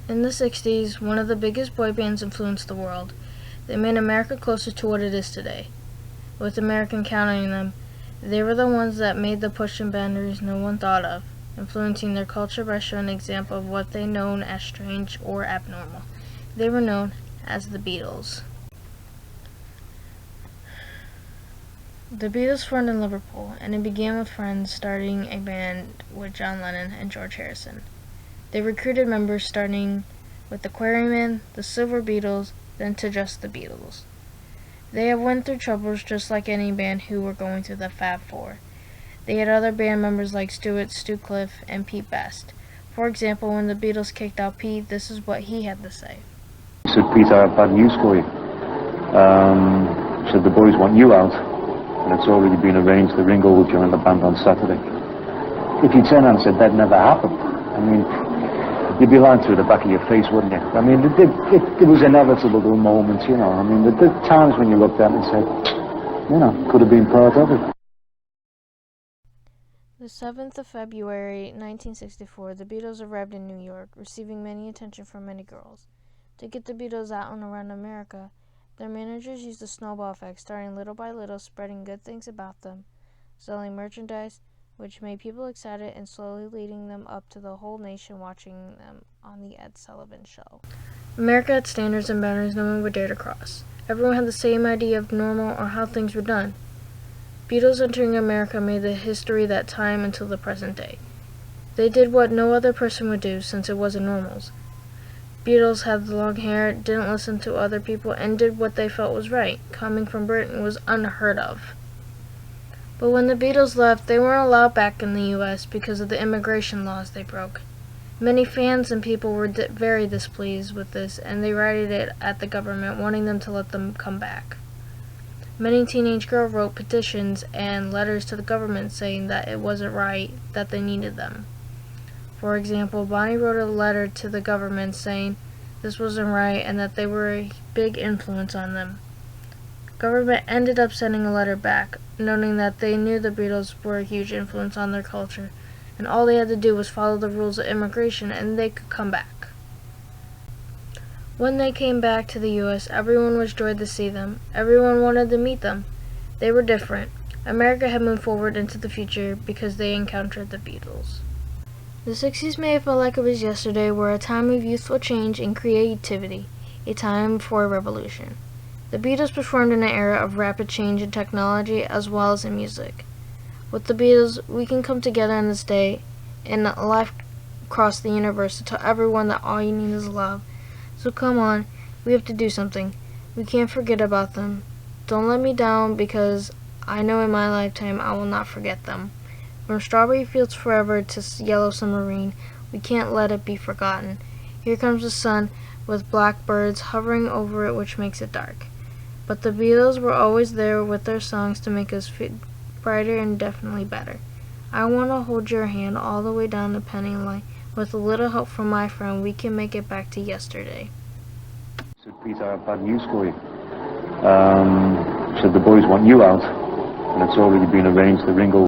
In the 60s, one of the biggest boy bands influenced the world. They made America closer to what it is today. With American counting them, they were the ones that made the pushing boundaries no one thought of, influencing their culture by showing an example of what they known as strange or abnormal. They were known as the Beatles. The Beatles formed in Liverpool, and it began with friends starting a band with John Lennon and George Harrison. They recruited members starting with the Quarrymen, the Silver Beatles, then to just the Beatles. They have went through troubles just like any band who were going through the Fab Four. They had other band members like Stu Cliff, and Pete Best. For example, when the Beatles kicked out Pete, this is what he had to say. He said, "Pete, I have bad news for you. Said the boys want you out, and it's already been arranged that Ringo will join the band on Saturday." If you turn around and said that never happened, I mean, you'd be lying through the back of your face, wouldn't you? I mean, it was inevitable, the moments, you know. I mean, the times when you looked at it and said, you know, could have been part of it. The 7th of February, 1964, the Beatles arrived in New York, receiving many attention from many girls. To get the Beatles out and around America, their managers used the snowball effect, starting little by little, spreading good things about them, selling merchandise, which made people excited, and slowly leading them up to the whole nation watching them on the Ed Sullivan Show. America had standards and boundaries no one would dare to cross. Everyone had the same idea of normal or how things were done. Beatles entering America made the history that time until the present day. They did what no other person would do since it wasn't normals. Beatles had the long hair, didn't listen to other people, and did what they felt was right. Coming from Britain was unheard of. But when the Beatles left, they weren't allowed back in the U.S. because of the immigration laws they broke. Many fans and people were very displeased with this, and they rioted it at the government, wanting them to let them come back. Many teenage girls wrote petitions and letters to the government saying that it wasn't right, that they needed them. For example, Bonnie wrote a letter to the government saying this wasn't right and that they were a big influence on them. Government ended up sending a letter back, noting that they knew the Beatles were a huge influence on their culture, and all they had to do was follow the rules of immigration and they could come back. When they came back to the U.S., everyone was joyed to see them. Everyone wanted to meet them. They were different. America had moved forward into the future because they encountered the Beatles. The 60s may have felt like it was yesterday, were a time of youthful change and creativity, a time for a revolution. The Beatles performed in an era of rapid change in technology as well as in music. With the Beatles, we can come together on this day and life across the universe to tell everyone that all you need is love. So come on, we have to do something. We can't forget about them. Don't let me down, because I know in my lifetime I will not forget them. From Strawberry Fields Forever to Yellow Submarine, we can't let it be forgotten. Here comes the sun with blackbirds hovering over it, which makes it dark. But the Beatles were always there with their songs to make us feel brighter and definitely better. I want to hold your hand all the way down the penny line. With a little help from my friend, we can make it back to yesterday. Said, "Pete, I have bad news for you. Said the boys want you out, and it's already been arranged that Ringo